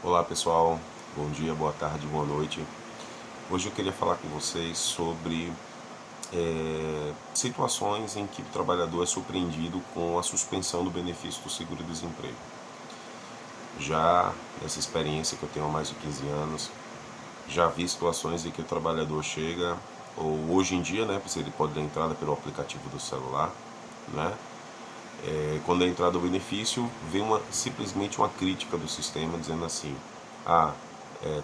Olá pessoal, bom dia, boa tarde, boa noite. Hoje eu queria falar com vocês sobre situações em que o trabalhador é surpreendido com a suspensão do benefício do seguro-desemprego. Já nessa experiência que eu tenho há mais de 15 anos, já vi situações em que o trabalhador chega, ou hoje em dia, né, porque ele pode dar entrada pelo aplicativo do celular, né? Quando é entrada o benefício, vem simplesmente uma crítica do sistema dizendo assim: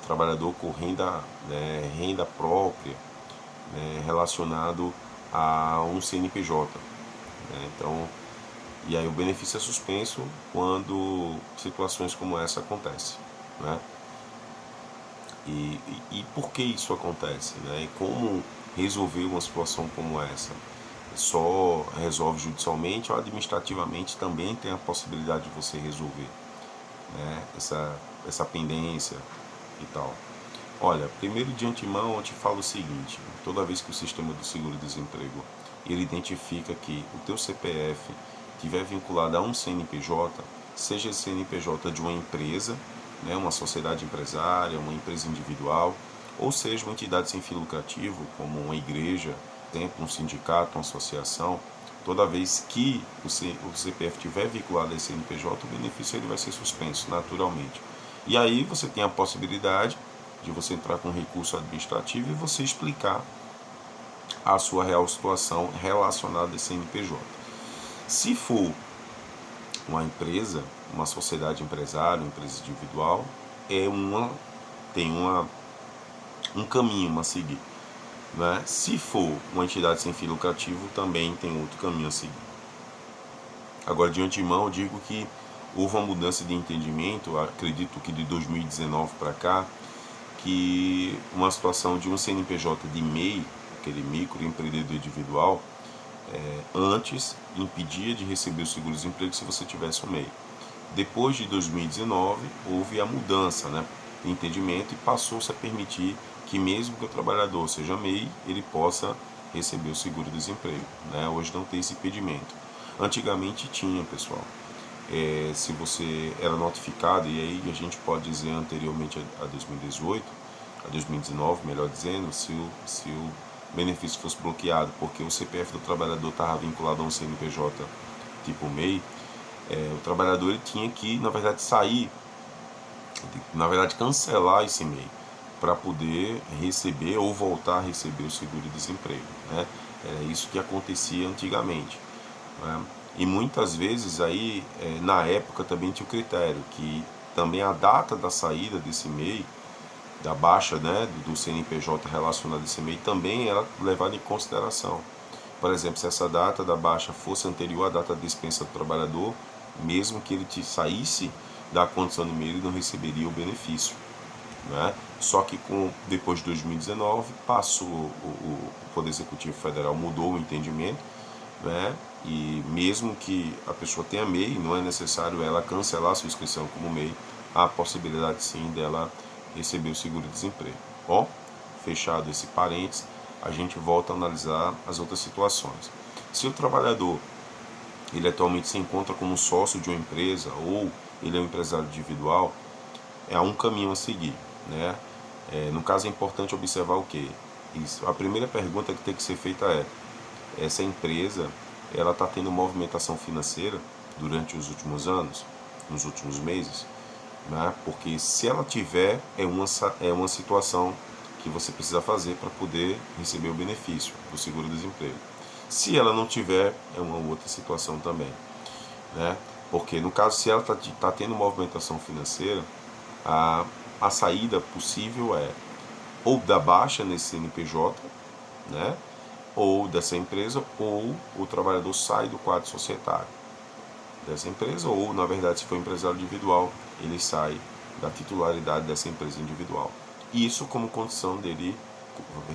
trabalhador com renda, né, renda própria, né, relacionado a um CNPJ. Né? Então, e aí o benefício é suspenso quando situações como essa acontecem. Né? E por que isso acontece? Né? E como resolver uma situação como essa? Só resolve judicialmente ou administrativamente também tem a possibilidade de você resolver, né? essa pendência e tal. Olha, primeiro de antemão eu te falo o seguinte: toda vez que o sistema do seguro-desemprego ele identifica que o teu CPF estiver vinculado a um CNPJ, seja esse CNPJ de uma empresa, né, uma sociedade empresária, uma empresa individual, ou seja uma entidade sem fim lucrativo, como uma igreja, um sindicato, uma associação, toda vez que o CPF estiver vinculado a esse CNPJ, o benefício ele vai ser suspenso naturalmente. E aí você tem a possibilidade de você entrar com recurso administrativo e você explicar a sua real situação relacionada a esse CNPJ. Se for uma empresa, uma sociedade empresária, uma empresa individual, tem um caminho a seguir. Né? Se for uma entidade sem fim lucrativo, também tem outro caminho a seguir. Agora, de antemão, eu digo que houve uma mudança de entendimento, acredito que de 2019 para cá, que uma situação de um CNPJ de MEI, aquele microempreendedor individual, antes impedia de receber o seguro-desemprego se você tivesse um MEI. Depois de 2019, houve a mudança, né, de entendimento e passou-se a permitir que mesmo que o trabalhador seja MEI, ele possa receber o seguro-desemprego. Né? Hoje não tem esse impedimento. Antigamente tinha, pessoal. Se você era notificado, e aí a gente pode dizer anteriormente a 2018, a 2019, melhor dizendo, se o benefício fosse bloqueado porque o CPF do trabalhador estava vinculado a um CNPJ tipo MEI, o trabalhador ele tinha que, na verdade, cancelar esse MEI para poder receber ou voltar a receber o seguro-desemprego. Né? É isso que acontecia antigamente. Né? E muitas vezes aí, na época também tinha o critério que também a data da saída desse MEI, da baixa, né, do CNPJ relacionado a esse MEI, também era levada em consideração. Por exemplo, se essa data da baixa fosse anterior à data de dispensa do trabalhador, mesmo que ele saísse da condição de MEI, ele não receberia o benefício. Né? Só que depois de 2019, o Poder Executivo Federal mudou o entendimento, né? E mesmo que a pessoa tenha MEI, não é necessário ela cancelar sua inscrição como MEI, há a possibilidade sim dela receber o seguro-desemprego. Bom, fechado esse parênteses, a gente volta a analisar as outras situações. Se o trabalhador ele atualmente se encontra como sócio de uma empresa ou ele é um empresário individual, há um caminho a seguir. Né? No caso é importante observar o que? A primeira pergunta que tem que ser feita é: essa empresa ela está tendo movimentação financeira durante os últimos anos, nos últimos meses? Né? Porque se ela tiver, é uma situação que você precisa fazer para poder receber o benefício do seguro-desemprego. Se ela não tiver, é uma outra situação também. Né? Porque no caso, se ela está tendo movimentação financeira, a saída possível é ou da baixa nesse CNPJ, né? Ou dessa empresa, ou o trabalhador sai do quadro societário dessa empresa, ou na verdade, se for empresário individual, ele sai da titularidade dessa empresa individual. Isso como condição dele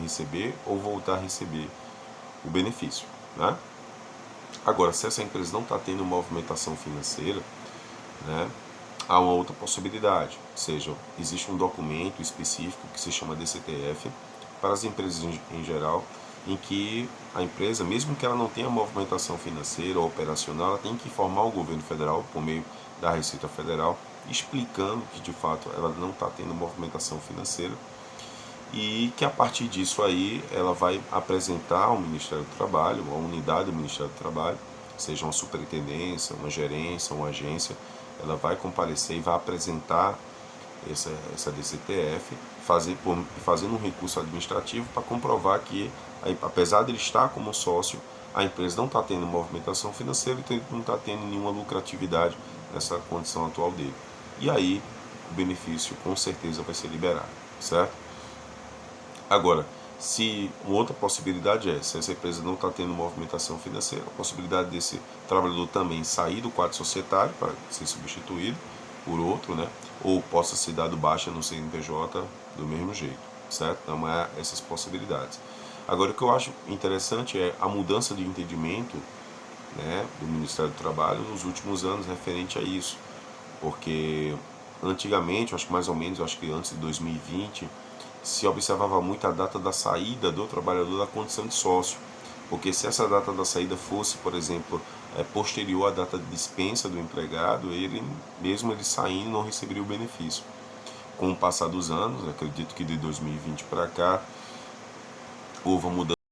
receber ou voltar a receber o benefício. Né? Agora, se essa empresa não está tendo movimentação financeira, né, há uma outra possibilidade, ou seja, existe um documento específico que se chama DCTF para as empresas em geral, em que a empresa, mesmo que ela não tenha movimentação financeira ou operacional, ela tem que informar o governo federal por meio da Receita Federal, explicando que de fato ela não está tendo movimentação financeira e que a partir disso aí ela vai apresentar ao Ministério do Trabalho, a unidade do Ministério do Trabalho, seja uma superintendência, uma gerência, uma agência, ela vai comparecer e vai apresentar essa DCTF, fazendo um recurso administrativo para comprovar que, apesar de ele estar como sócio, a empresa não está tendo movimentação financeira e não está tendo nenhuma lucratividade nessa condição atual dele. E aí o benefício com certeza vai ser liberado, certo? Agora, se uma outra possibilidade é, se essa empresa não está tendo movimentação financeira, a possibilidade desse trabalhador também sair do quadro societário para ser substituído por outro, né? Ou possa ser dado baixa no CNPJ do mesmo jeito, certo? Então, há essas possibilidades. Agora, o que eu acho interessante é a mudança de entendimento, né, do Ministério do Trabalho nos últimos anos referente a isso, porque antigamente, acho que mais ou menos, acho que antes de 2020, se observava muito a data da saída do trabalhador da condição de sócio, porque se essa data da saída fosse, por exemplo, posterior à data de dispensa do empregado, ele, mesmo ele saindo, não receberia o benefício. Com o passar dos anos, acredito que de 2020 para cá, houve uma mudança